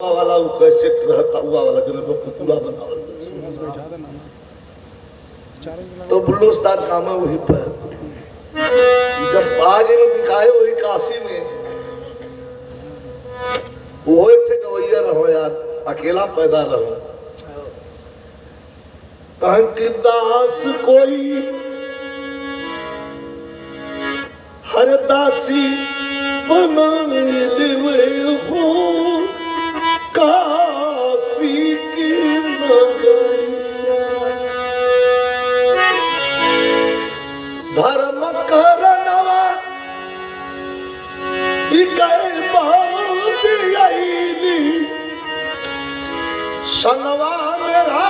वाला वो कैसे रहता हुआ वाला जो लोग पुतला बनावल तो बुल्लो उस्ताद काम है वही पर जब आगे लोग दिखाए वही काशी में वो एक थे गवैया रहो यार अकेला पैदा रहो दास कोई हर दासी बना हो काशी की धर्म करनवा संगवा मेरा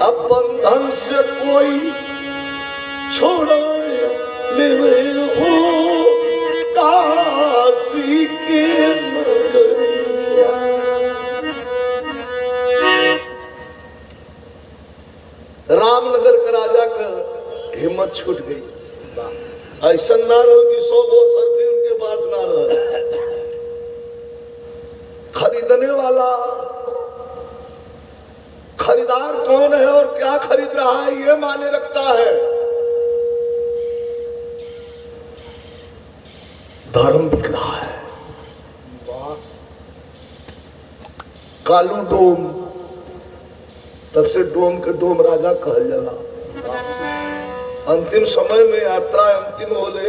अब बंधन से कोई छोड़ो ले हो काशी के नगरिया। रामनगर का राजा का हिम्मत छूट गई। ऐसा ना रहो कि 100 गो सर्फी उनके पास ना रहे। खरीदने वाला खरीदार कौन है और क्या खरीद रहा है ये माने रखता है। धर्म बिक रहा है। कालू डोम तब से डोम के डोम राजा कहल जाला। अंतिम समय में यात्रा अंतिम होले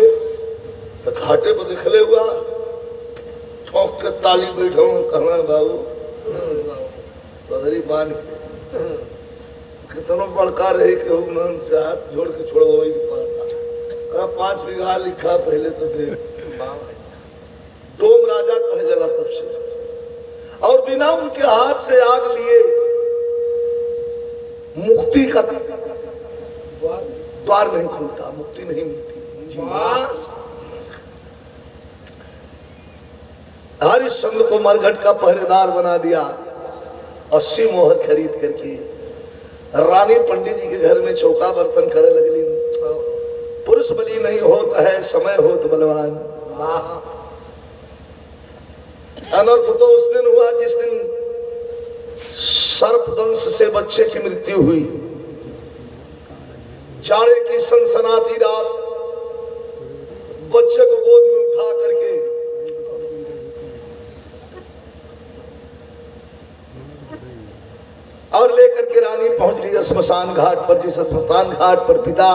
तो घाटे पर दिखले हुआ ठोक के ताली बैठो कहना बाबू पगड़ी बांध कितनों बड़का रहे कि उन्होंने से हाथ जोड़ के छोड़ वही पाता 5 बीघा लिखा पहले तो दे डोम राजा कहे जला तब से और बिना उनके हाथ से आग लिए मुक्ति का द्वार नहीं खुलता, मुक्ति नहीं मिलती। हरिश्चंद्र को मरघट का पहरेदार बना दिया। 80 मोहर खरीद करके रानी पंडित जी के घर में चौका बर्तन खड़े लगली। पुरुष बली नहीं होता है समय हो तो बलवान। अनर्थ तो उस दिन हुआ जिस दिन सर्पदंश से बच्चे की मृत्यु हुई। जाड़े की सनसनाती रात बच्चे को गोद में उठा करके और लेकर के रानी पहुंच गई श्मशान घाट पर। जिस श्मशान घाट पर पिता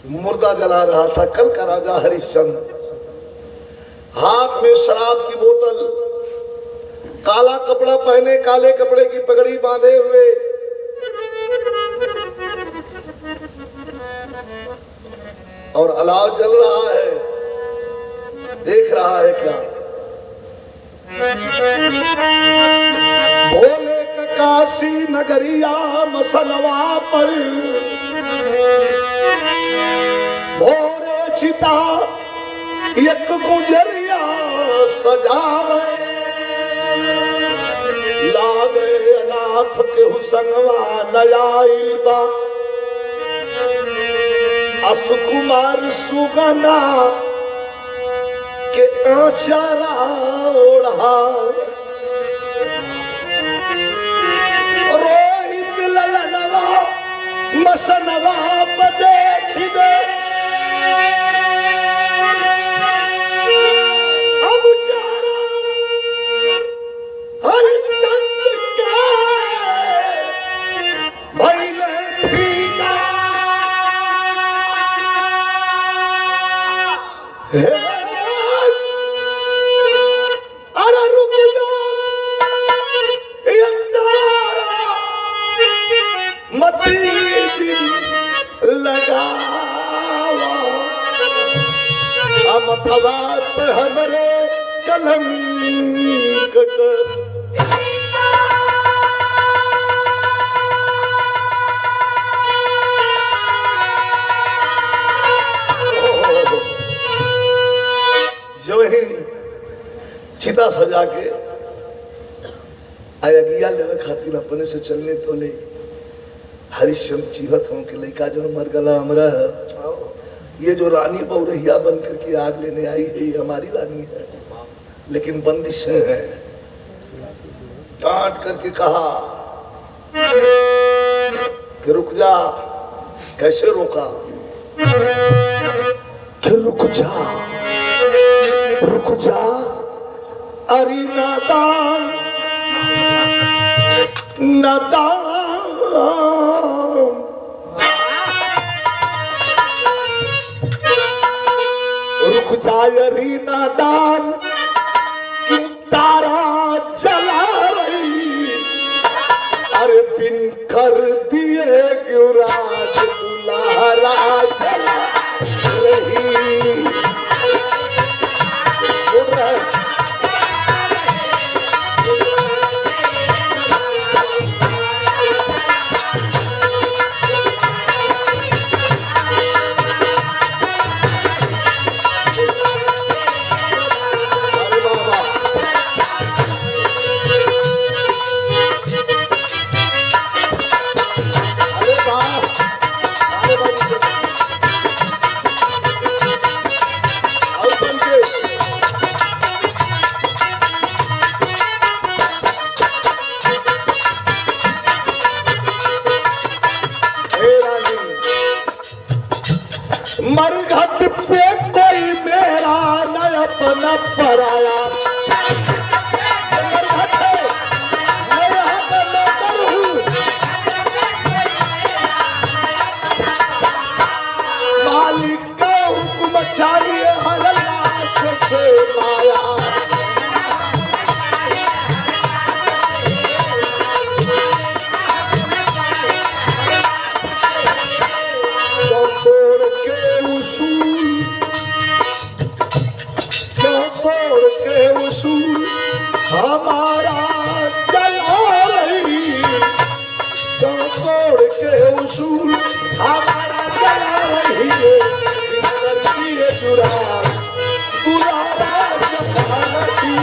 मुर्दा जला रहा था कल का राजा हरिश्चंद्र, हाथ में शराब की बोतल, काला कपड़ा पहने, काले कपड़े की पगड़ी बांधे हुए और अलाव जल रहा है। देख रहा है क्या भोले का काशी नगरिया मसलवा पर भोरे चिता एक गुजरिया सजावे लागे अनाथ के हुसनवा नयाइबा असुकुमार सुगना के आचारा ओढ़ा रोहित ललनवा मसनवा देख दे अब चारा हरिश्चंद्र के भैले फीका अरे रुक मती लगावा मथवा पे हमरे कलंक जो ही चिता सजा के आया गिया लेना खातिर अपने से चलने तो ले हरिश्चंद्र जीवत हों के लड़का जो मर गला हमरा है, ये जो रानी बहुरहिया बन करके आग लेने आई है ये हमारी रानी है, लेकिन बंदिशें हैं। डांट करके कहा कि रुक जा। कैसे रोका कि रुक जा अरे नादान रुक जा अरे नादान कि तारा जला रही, अरे बिन कर दिए गिराज दुल्हरा जला रही। मरघट पे कोई मेरा न अपना पराया, मालिक का हुक्म चाहिए हर लाश से माया। हमारा जला रही, तोड़ के उसूल हमारा जला रही है, करती है दुरारा सफारती।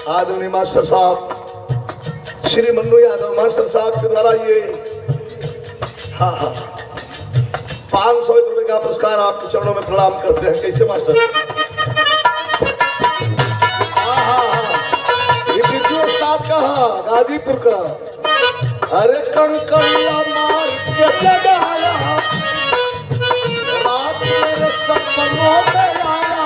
आदरणीय मास्टर साहब श्री मन्नू यादव मास्टर साहब के द्वारा ये 500 रुपए का पुरस्कार आपके चरणों में प्रणाम करते हैं। कैसे मास्टर? ये बिरजू उस्ताद का गाजीपुर का। अरे कंकड़िया मार के जगाया, रात मेरे सपनों में आया,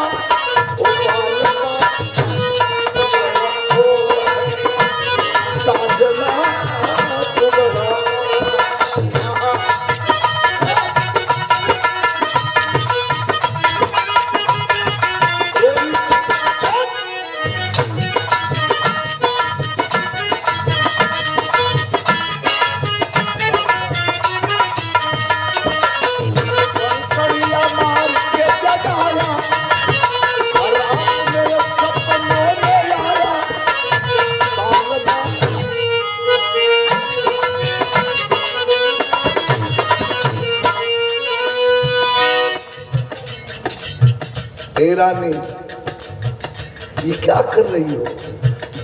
रानी ये क्या कर रही हो?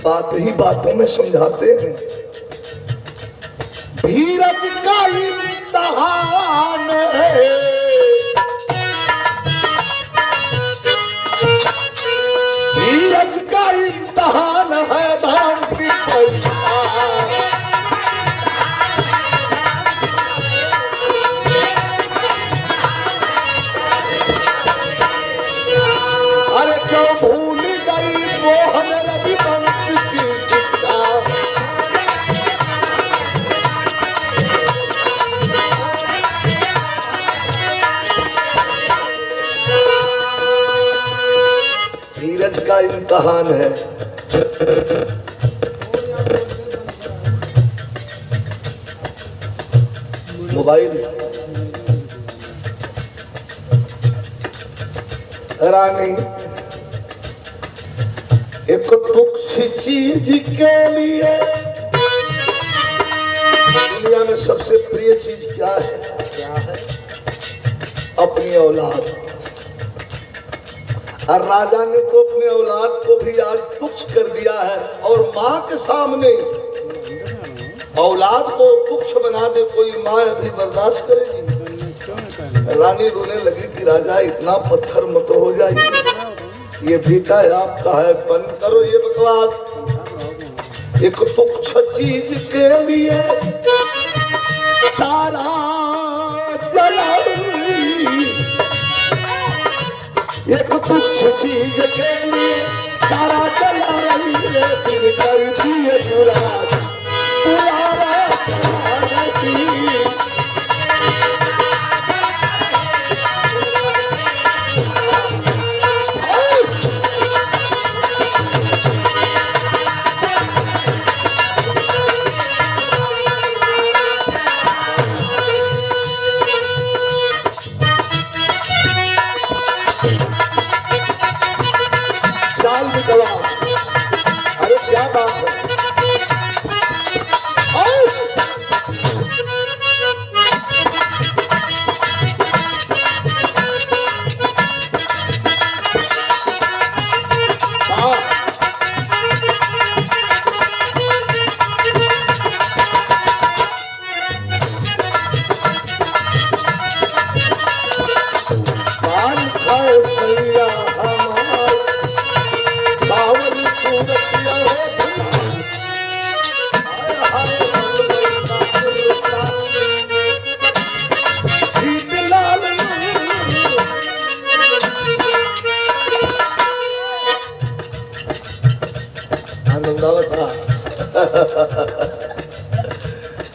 बात ही बातों में समझाते हैं। धीरज का इम्तिहान है, धीरज का इम्तिहान है, धाम की परीक्षा। भूल गई मोहन रविवंश की शिक्षा, धीरज का इम्तिहान है। मोबाइल रानी एक तुक चीज के लिए दुनिया में सबसे प्रिय चीज क्या है? अपनी औलाद। और राजा ने तो अपने औलाद को भी आज तुच्छ कर दिया है, और माँ के सामने औलाद को तुच्छ बना दे कोई माँ अभी बर्दाश्त करेगी? रानी रोने लगी कि राजा इतना पत्थर मत हो जाइए, ये बेटा आपका है, बंद करो ये बकवास। एक तुच्छ चीज के लिए सारा जला, एक तुच्छ चीज के लिए सारा जला रही है, फिर कर दिए बुरा अरे क्या बात है।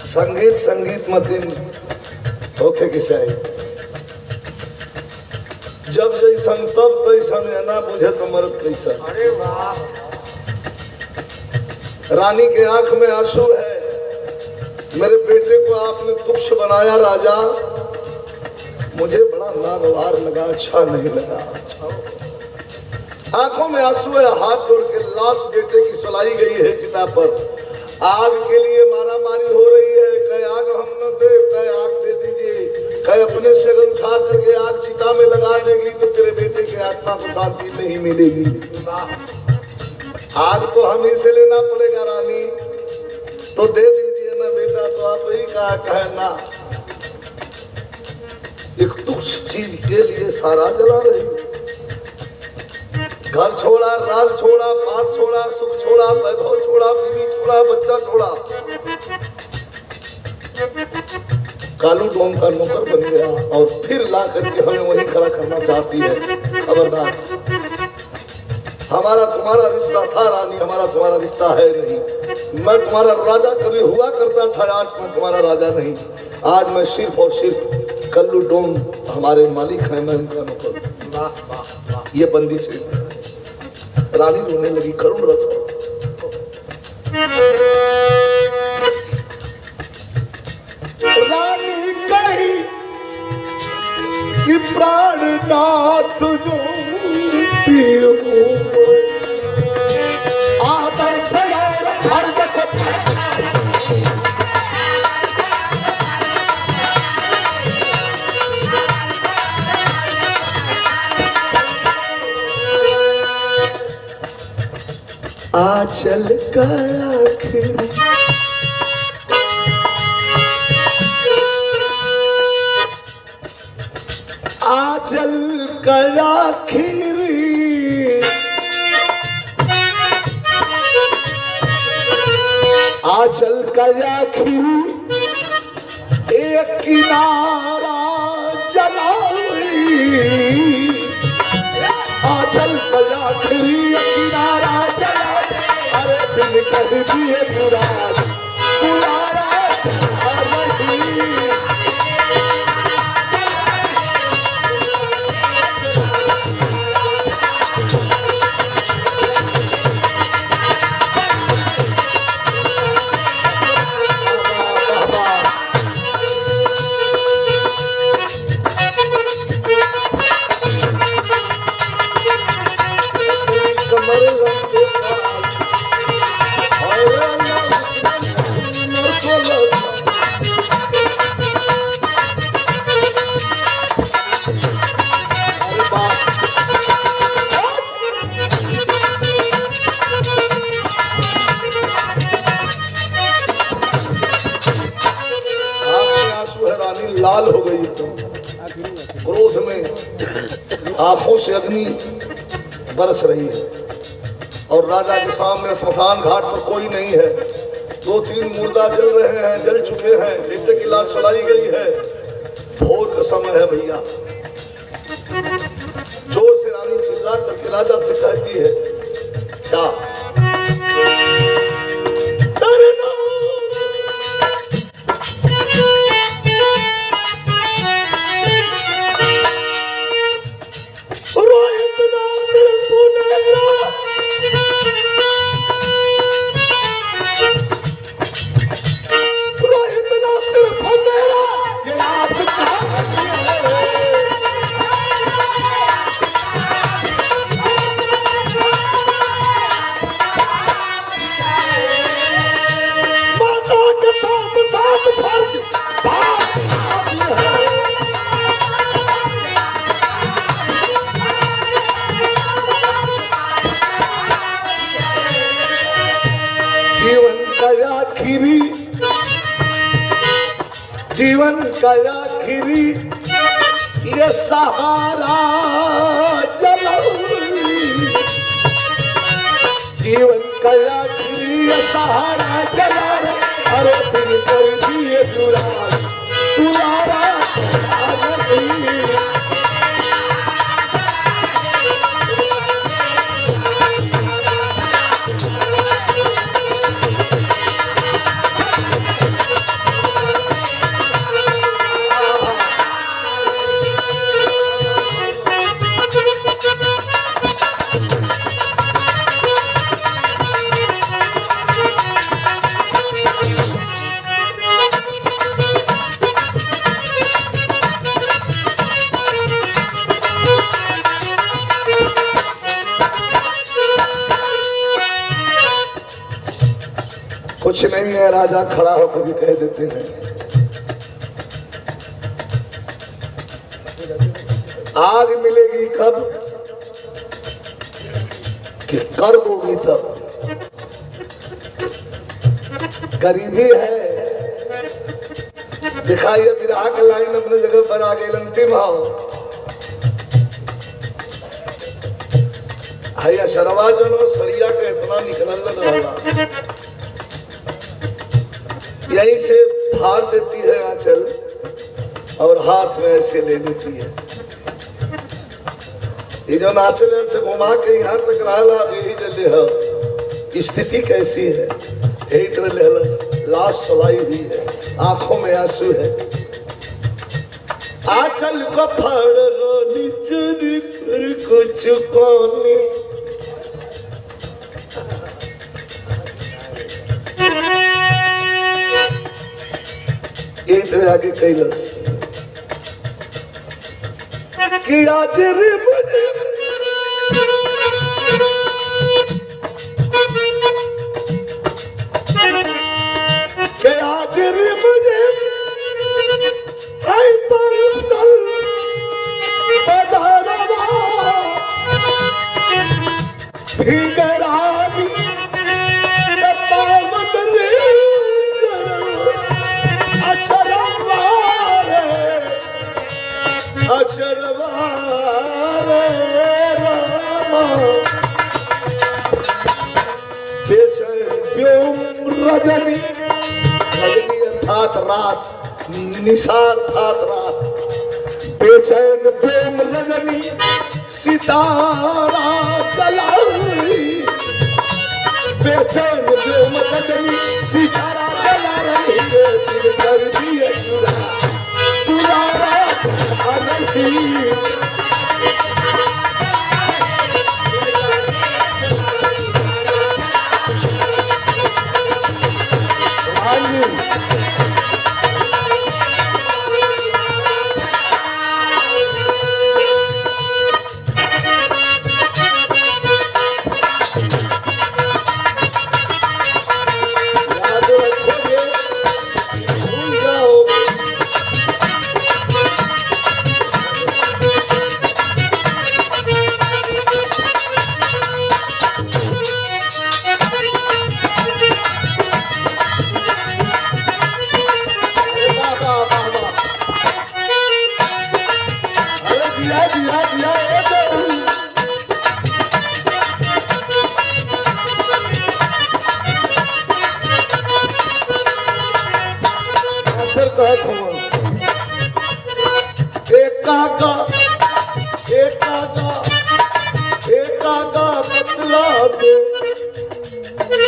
संगीत संगीत मतीन होके की चाहिए, जब जैसन तब तैसन है ना, बुझे तो मर्द कैसा। अरे वाह। रानी के आंख में आंसू है, मेरे बेटे को आपने तुच्छ बनाया राजा, मुझे बड़ा नागवार लगा, अच्छा नहीं लगा। आंखों में आंसू है, हाथ जोड़ के लाश बेटे की सुलाई गई है चिता पर। आग के लिए मारा मारी हो रही है, कहे आग हम न दे, कहे आग दे दीजिए, कहे अपने सेवन खा करके आग चिता में लगा देगी तो तेरे बेटे के आत्मा को शांति नहीं मिलेगी। आग तो हम ही से लेना पड़ेगा रानी, तो दे दीजिए ना बेटा, तो आप ही का कहना। एक तुच्छ चीज के लिए सारा जला रही, घर छोड़ा, राज छोड़ा, पात छोड़ा, सुख छोड़ा, वैभव छोड़ा, बीवी छोड़ा, बच्चा छोड़ा, कालू डोम का नौकर बन गया, और फिर ला करके हमें वहीं खड़ा करना चाहती है। खबरदार, हमारा तुम्हारा रिश्ता था रानी, हमारा तुम्हारा रिश्ता है नहीं। मैं तुम्हारा राजा कभी हुआ करता था, आज मैं तुम्हारा राजा नहीं। आज मैं सिर्फ और सिर्फ कल्लू डोम हमारे मालिक हैं, मैं उनका नौकर। ये बंदी से रानी रोने लगी, करुण रस। रानी कही कि प्राणनाथ जो आदर से हर आचल का आखिर आचल का आखिर आचल का आखिर एक किनारा जलावी, आचल का आखिर एक किनारा जलावी, अरे बिन कह दिए बुरा बुलारा लाल हो गई एकदम, क्रोध में आंखों से अग्नि बरस रही है। और राजा के सामने स्मशान घाट पर कोई नहीं है, 2-3 मुर्दा जल रहे हैं, जल चुके हैं, बेटे की लाश सुलाई गई है। भोर का समय है भैया। जोर से रानी चिल्ला करके राजा से कहती है, क्या जीवन का आखिरी ये सहारा जला, जीवन का आखिरी ये सहारा जला, अरे दिल कर दिए दुलारा कुछ नहीं है। राजा खड़ा होकर भी कह देते हैं, आग मिलेगी कब कि कर दोगी तब, गरीबी है। दिखाइए विराह का लाइन अपने जगह पर आ गई। अंतिम आओ भैया शरवा जो सड़िया का इतना निकलल न होला, यहीं से फाड़ देती है आंचल और हाथ में ऐसे ले लेती है। ये जो नाचल से घुमा के यहाँ तक रहला यही जले है। स्थिति कैसी है, यही तरह लाश चलाई हुई है, आंखों में आंसू है। आंचल को फाड़ रोनी चुरी कर कुछ पानी, आगे कैलस कि आज रे मुझे के आज रे मुझे आई परसल पधारवा भीगरानी रजनी रजनी अर्थात रात, निसार अर्थात रात। बेचैन प्रेम रजनी सितारा जलाई, बेचैन प्रेम रजनी सितारा जला रही है। दिल कर दिए दुलारा कहत हूँ एकागा बतला दे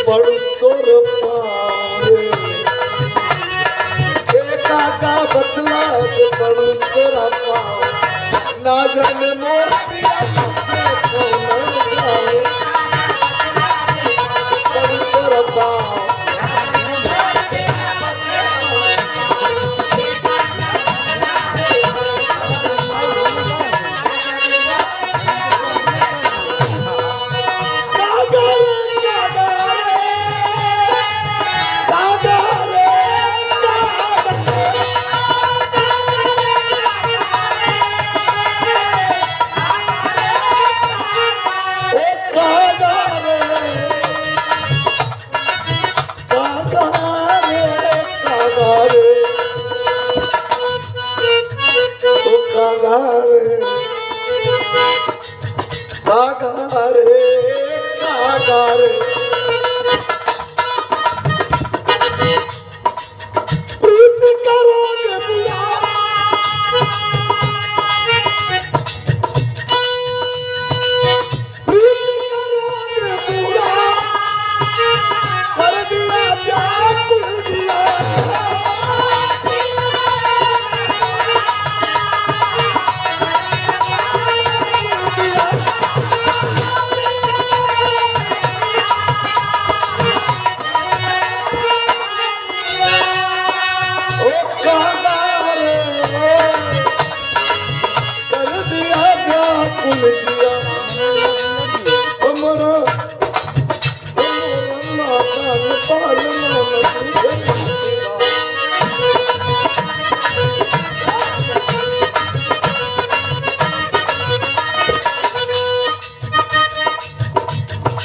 पढ़ तोर पारे एकागा बतला दे पढ़ तोरा पारे ना जाने मोर पिया से कौन जाए पढ़ तोरा पारे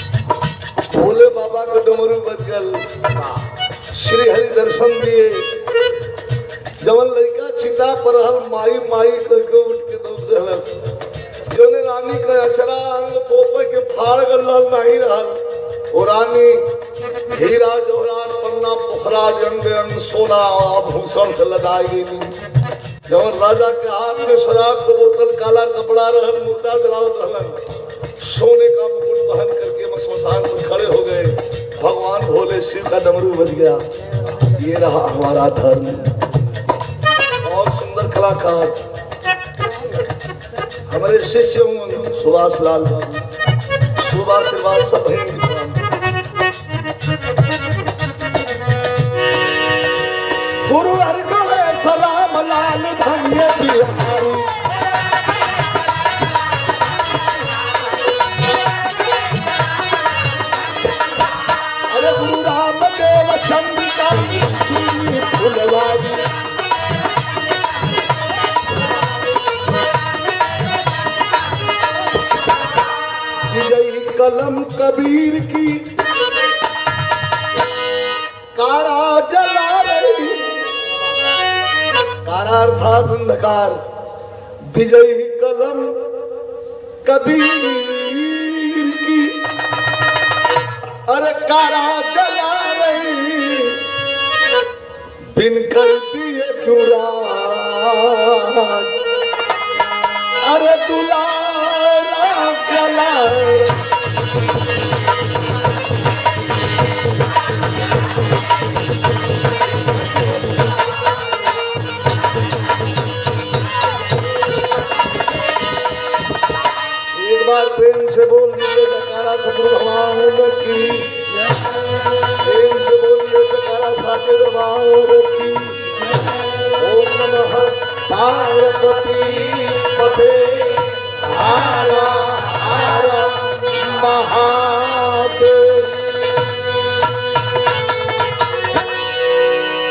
भोले बाबा को डमरू बज गल श्री हरि दर्शन दिए जवन लड़का चिता पर हल माई माई करके उठ के दौड़ रहल जोने रानी का अचरा अंग पोपे के फाड़ गल नहीं रहल और रानी हीरा जवाहरात पन्ना पोखरा अंग अंग सोना आभूषण से लगाई गई जवन राजा के हाथ में शराब का बोतल काला कपड़ा रहल मुर्दा जलावत रहलन सोने का मुकुट पहन करके मस्मशान पर खड़े हो गए भगवान भोले शिव का डमरू बज गया ये रहा हमारा धर्म और सुंदर कलाकार हमारे शिष्य सुभाष लाल बाबू शुभ आशीर्वाद सब हैं गुरु हरिगोविंद सलाम लाल धन्य बिहारी चंद्रिका सुनी फुलवारी विजयी कलम कबीर की कारा जला रही कारा अर्थात अंधकार विजयी कलम कबीर की अरे कारा जला बिन कर दिए क्यों राज अरे दुलारा गला एक बार प्रेम से बोल दीजिए जयकारा सतगुरु भगवान की प्रेम से बोलिए जयकारा साचे दरबार की ओम नमः पार्वती पते हर हर महा